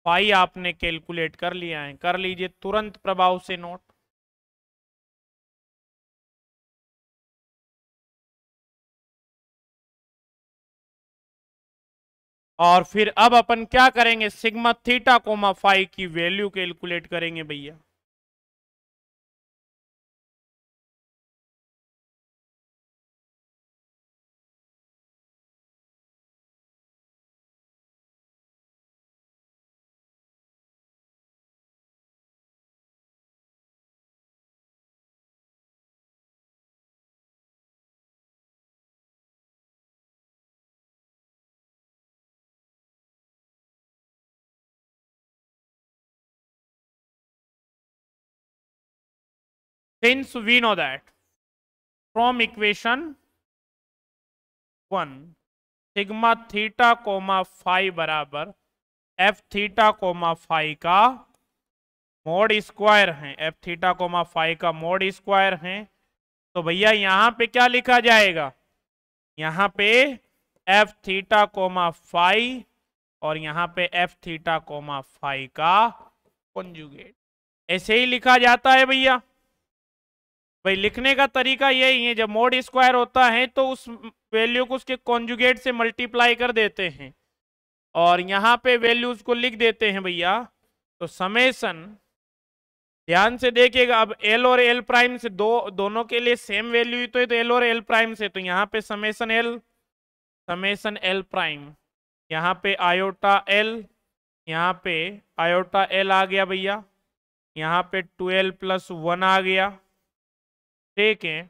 A: फाई आपने कैलकुलेट कर लिया है, कर लीजिए तुरंत प्रभाव से नोट। और फिर अब अपन क्या करेंगे, सिग्मा थीटा कोमा फाई की वैल्यू कैलकुलेट करेंगे भैया। Since we know that from equation 1 sigma theta comma phi बराबर एफ थीटा कोमा फाई का मोड स्क्वायर है, एफ थीटा कोमा फाई का मोड स्क्वायर है, तो भैया यहाँ पे क्या लिखा जाएगा, यहाँ पे एफ थीटा कोमा फाई और यहाँ पे एफ थीटा कोमा फाई का कॉन्जुगेट, ऐसे ही लिखा जाता है भैया। भाई लिखने का तरीका यही है, जब मोड स्क्वायर होता है तो उस वैल्यू को उसके कॉन्जुगेट से मल्टीप्लाई कर देते हैं और यहाँ पे वैल्यूज को लिख देते हैं भैया। तो समेसन, ध्यान से देखिएगा, अब एल और एल प्राइम से दोनों के लिए सेम वैल्यू ही तो है, तो एल और एल प्राइम से, तो यहाँ पे समेसन एल प्राइम, यहाँ पे आयोटा एल, यहाँ पे आयोटा एल आ गया भैया, यहाँ पे 12+1 आ गया, ठीक है।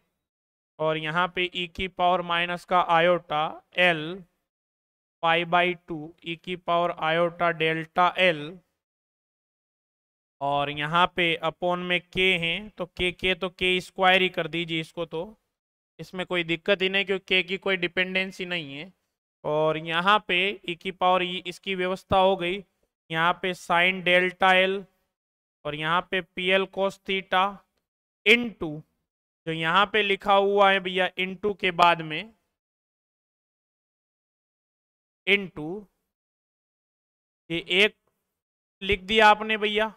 A: और यहाँ पे ई की पावर माइनस का आयोटा एल π/2 ई की पावर आयोटा डेल्टा एल, और यहाँ पे अपॉन में के हैं तो के स्क्वायर ही कर दीजिए इसको, तो इसमें कोई दिक्कत ही नहीं क्योंकि के की कोई डिपेंडेंसी नहीं है। और यहाँ पे ई की पावर इसकी व्यवस्था हो गई, यहाँ पे साइन डेल्टा एल और यहाँ पे P l cos theta into, जो यहाँ पे लिखा हुआ है भैया इनटू के बाद में इनटू, ये एक लिख दिया आपने भैया।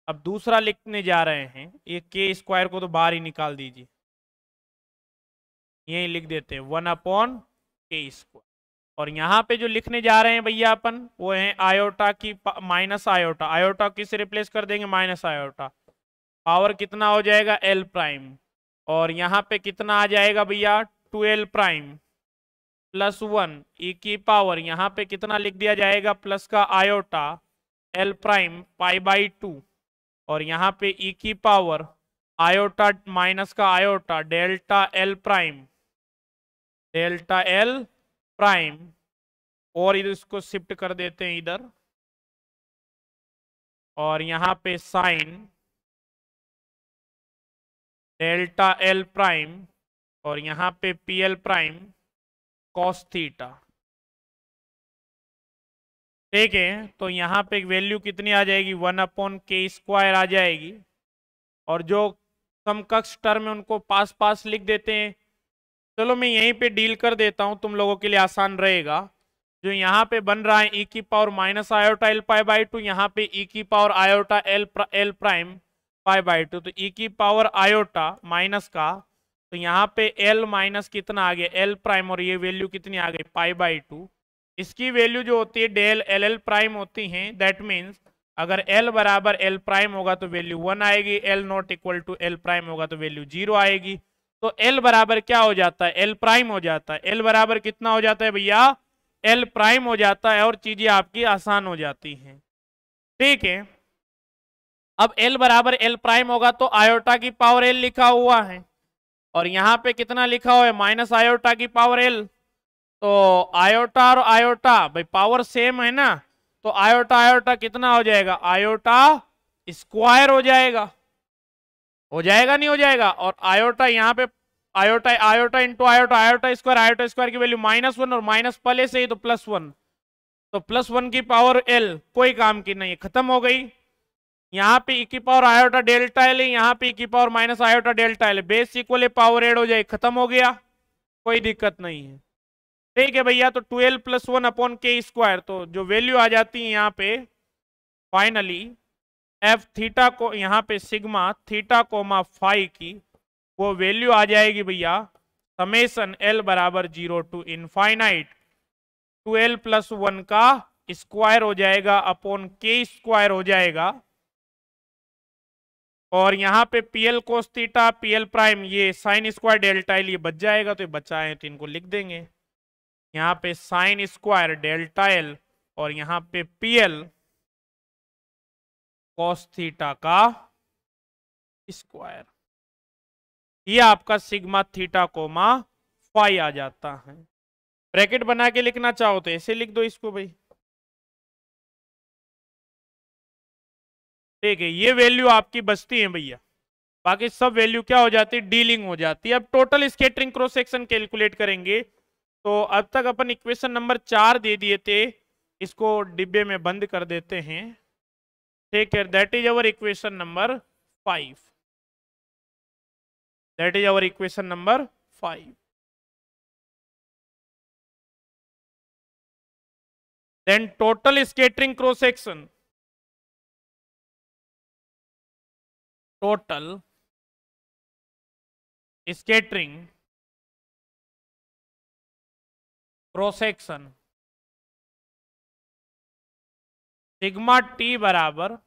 A: अब दूसरा लिखने जा रहे हैं, ये के स्क्वायर को तो बाहर ही निकाल दीजिए, यही लिख देते हैं 1/के²। और यहाँ पे जो लिखने जा रहे हैं भैया अपन, वो है आयोटा की माइनस आयोटा, आयोटा किससे रिप्लेस कर देंगे, माइनस आयोटा, पावर कितना हो जाएगा एल प्राइम, और यहाँ पे कितना आ जाएगा भैया 2l प्राइम +1 ई की पावर, यहाँ पे कितना लिख दिया जाएगा प्लस का आयोटा एल प्राइम π/2, और यहाँ पे ई की पावर आयोटा माइनस का आयोटा डेल्टा एल प्राइम, और इधर इसको शिफ्ट कर देते हैं इधर, और यहाँ पे साइन डेल्टा एल प्राइम और यहाँ पे P L prime cos theta, ठीक है। तो यहाँ पे वैल्यू कितनी आ जाएगी 1/के² आ जाएगी, और जो समकक्ष टर्म है उनको पास पास लिख देते हैं। चलो मैं यहीं पे डील कर देता हूं, तुम लोगों के लिए आसान रहेगा। जो यहाँ पे बन रहा है ई की पावर माइनस आयोटा एल π/2, यहाँ पे ई की पावर आयोटा एल प्राइम π/2, तो ई की पावर आयोटा माइनस का, तो यहाँ पे एल माइनस कितना आ गया एल प्राइम, और ये वैल्यू कितनी आ गई π/2। इसकी वैल्यू जो होती है डेल एल प्राइम होती है, दैट मीन्स अगर एल बराबर एल प्राइम होगा तो वैल्यू 1 आएगी, L not equal to L prime होगा तो वैल्यू 0 आएगी। तो एल बराबर क्या हो जाता है, एल प्राइम हो जाता है। एल बराबर कितना हो जाता है भैया, एल प्राइम हो जाता है, और चीजें आपकी आसान हो जाती हैं, ठीक है। अब एल बराबर एल प्राइम होगा तो आयोटा की पावर एल लिखा हुआ है, और यहाँ पे कितना लिखा हुआ है माइनस आयोटा की पावर एल, तो आयोटा और आयोटा भाई पावर सेम है ना, तो आयोटा आयोटा कितना हो जाएगा, आयोटा स्क्वायर हो जाएगा, नहीं हो जाएगा। और आयोटा यहाँ पे iota iota into iota, iota square की वैल्यू -1, और माइनस पहले से ही तो +1, तो +1 की पावर एल कोई काम की नहीं है, खत्म हो गई। यहाँ पे ई की पावर आयोटा डेल्टा एल है, यहाँ पे ई की power minus iota delta L, base equal है, पावर एड हो जाए, खत्म हो गया, कोई दिक्कत नहीं है, ठीक है भैया। तो 12+1/के², तो जो वैल्यू आ जाती है यहाँ पे फाइनली एफ थीटा को, यहाँ पे सिग्मा थीटा कोमा फाई की वो वैल्यू आ जाएगी भैया समेसन एल बराबर 0 टू इनफाइनाइट 12+1 का स्क्वायर हो जाएगा अपॉन के² हो जाएगा, और यहाँ पे PL cos theta PL prime ये साइन स्क्वायर डेल्टा एल ये बच जाएगा, तो ये बचा है तो इनको लिख देंगे, यहाँ पे साइन स्क्वायर डेल्टा एल और यहाँ पे पीएल कॉस थीटा का स्क्वायर, ये आपका सिग्मा थीटा कोमा फाई आ जाता है। ब्रैकेट बना के लिखना चाहो तो ऐसे लिख दो इसको भाई, ठीक है। ये वैल्यू आपकी बचती है भैया, बाकी सब वैल्यू क्या हो जाती है, डीलिंग हो जाती है। अब total scattering cross section calculate करेंगे, तो अब तक अपन इक्वेशन नंबर 4 दे दिए थे, इसको डिब्बे में बंद कर देते हैं, ठीक है। That is our equation number 5। That is our equation number 5. Then total scattering cross section. Total scattering cross section sigma T बराबर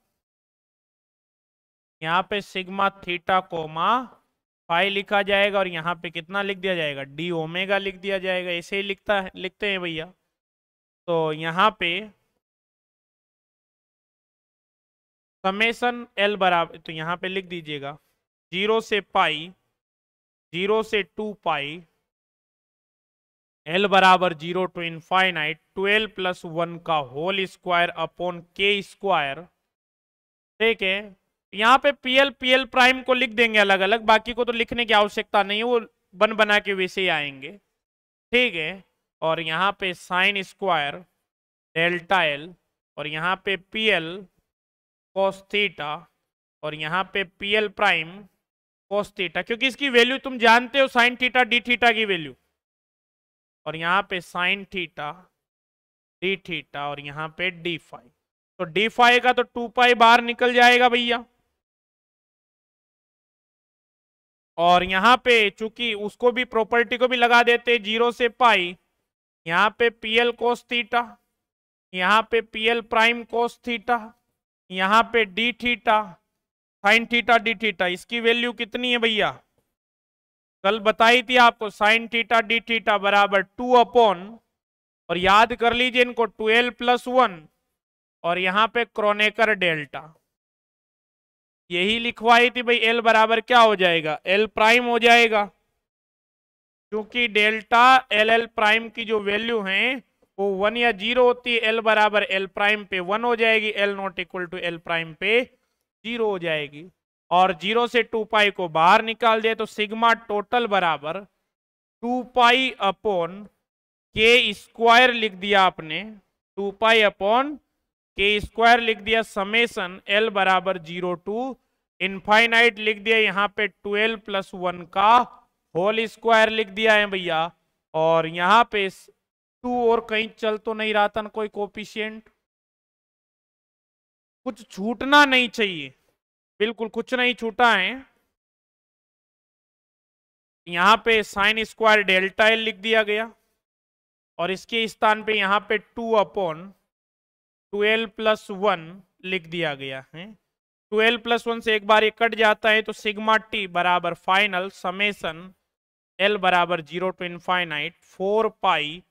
A: यहाँ पे सिग्मा थीटा कोमा फाई लिखा जाएगा और यहाँ पे कितना लिख दिया जाएगा, डी ओमेगा लिख दिया जाएगा. ऐसे ही लिखते हैं भैया. तो यहाँ पे समेशन एल बराबर, तो यहाँ पे लिख दीजिएगा 0 से पाई, 0 से 2 पाई, एल बराबर 0 टू इनफाइनाइट 12 प्लस 1 का होल स्क्वायर अपॉन के स्क्वायर. ठीक है, यहाँ पे पीएल प्राइम को लिख देंगे अलग अलग, बाकी को तो लिखने की आवश्यकता नहीं है, वो बन बना के वैसे ही आएंगे. ठीक है, और यहाँ पे साइन स्क्वायर डेल्टा एल, और यहाँ पे पीएल कोस थीटा, और यहाँ पे पीएल प्राइम कोस थीटा, क्योंकि इसकी वैल्यू तुम जानते हो साइन थीटा डी थीटा की वैल्यू. और यहाँ पे साइन थीटा डी थीटा, और यहाँ पे डी फाई. तो डी फाई का तो 2 पाई बाहर निकल जाएगा भैया. और यहाँ पे चूंकि उसको भी प्रॉपर्टी को भी लगा देते 0 से पाई, यहाँ पे पीएल कोस थीटा, यहाँ पे पीएल प्राइम कोस थीटा, यहाँ पे D theta sine theta D theta. इसकी वैल्यू कितनी है भैया, कल बताई थी आपको, साइन थीटा डी थीटा बराबर 2 अपॉन, और याद कर लीजिए इनको 12 प्लस 1, और यहाँ पे क्रोनेकर डेल्टा. यही लिखवाई थी भाई. एल बराबर क्या हो जाएगा, एल प्राइम हो जाएगा, क्योंकि डेल्टा एल प्राइम की जो वैल्यू है वो 1 या 0 होती है. एल बराबर एल प्राइम पे 1 हो जाएगी, L not equal to L prime पे 0 हो जाएगी. और 0 से 2 पाई को बाहर निकाल दिया तो सिग्मा टोटल बराबर 2 पाई अपॉन के स्क्वायर लिख दिया आपने, 2 पाई अपॉन के स्क्वायर लिख दिया, समेशन एल बराबर 0 टू इनफाइनाइट लिख दिया, यहाँ पे 12 प्लस 1 का होल स्क्वायर लिख दिया है भैया. और यहाँ पे 2 और कहीं चल तो नहीं रहा था ना कोई कोफिशिएंट, कुछ छूटना नहीं चाहिए, बिल्कुल कुछ नहीं छूटा है. यहाँ पे साइन स्क्वायर डेल्टा एल लिख दिया गया, और इसके स्थान पे यहाँ पे 2 अपॉन 12 प्लस 1 लिख दिया गया है. 12 प्लस 1 से एक बार ये कट जाता है, तो सिग्मा टी बराबर फाइनल समेशन एल बराबर 0 टू इनफाइनाइट 4 पाई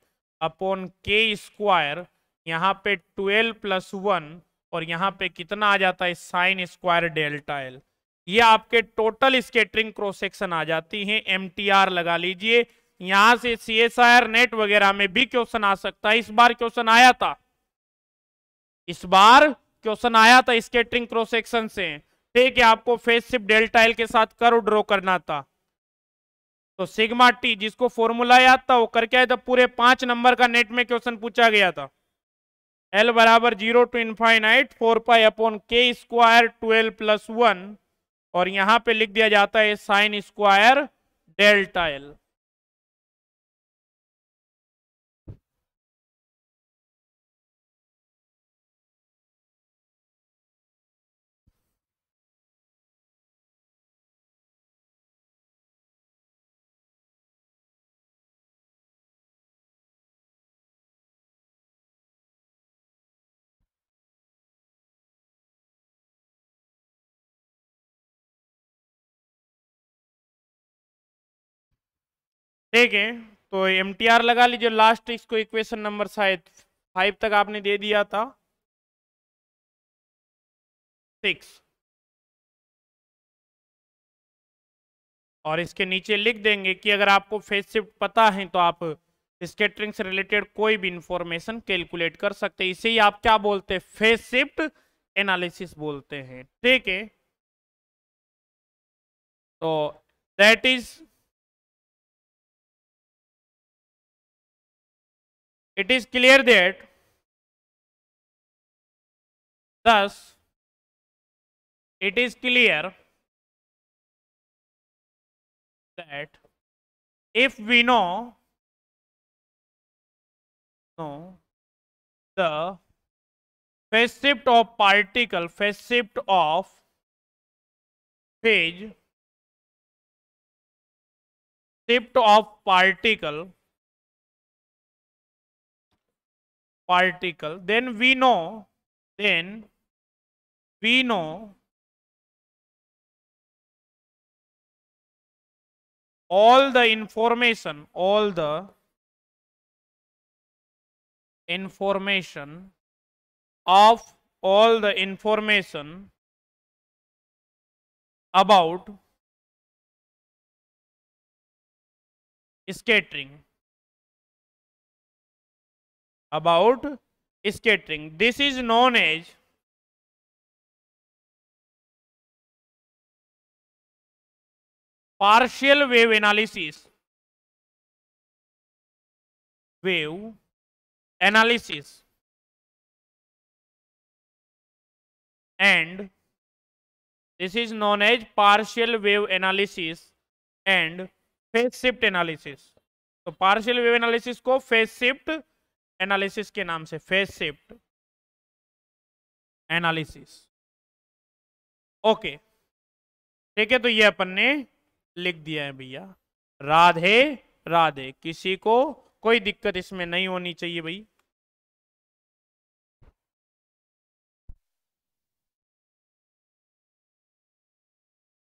A: अपॉन के स्क्वायर, यहाँ पे 12 प्लस 1, और यहाँ पे कितना आ जाता है साइन स्क्वायर डेल्टा एल. ये आपके टोटल स्केटरिंग क्रॉस सेक्शन आ जाती है. एमटीआर लगा लीजिए. यहां से सीएसआईआर नेट वगैरह में भी क्वेश्चन आ सकता है. इस बार क्वेश्चन आया था, इस बार क्वेश्चन आया था स्केटरिंग क्रॉस सेक्शन से. ठीक है, आपको फेस शिफ्ट डेल्टा एल के साथ कर्व ड्रॉ करना था. तो सिग्मा टी जिसको फॉर्मूला याद था वो करके आया था. पूरे 5 नंबर का नेट में क्वेश्चन पूछा गया था. एल बराबर 0 टू इनफाइनाइट 4 पाई अपॉन के स्क्वायर 12 प्लस 1, और यहां पे लिख दिया जाता है साइन स्क्वायर डेल्टा एल. ठीक है, तो एमटीआर लगा लीजिए लास्ट. इसको इक्वेशन नंबर शायद 5 तक आपने दे दिया था, 6. और इसके नीचे लिख देंगे कि अगर आपको फेज शिफ्ट पता है तो आप स्कैटरिंग से रिलेटेड कोई भी इंफॉर्मेशन कैलकुलेट कर सकते हैं. इसे ही आप क्या बोलते हैं, फेज शिफ्ट एनालिसिस बोलते हैं. ठीक है, तो that is it is clear that thus it is clear that if we know the phase shift of particle, phase shift of phase shift of particle, then we know all the information about scattering. This is known as partial wave analysis. And this is known as partial wave analysis and phase shift analysis. तो पार्शियल वेव एनालिसिस को फेज शिफ्ट एनालिसिस के नाम से, फेज शिफ्ट एनालिसिस। ओके ठीक है, तो ये अपन ने लिख दिया है भैया। राधे राधे। किसी को कोई दिक्कत इसमें नहीं होनी चाहिए भाई।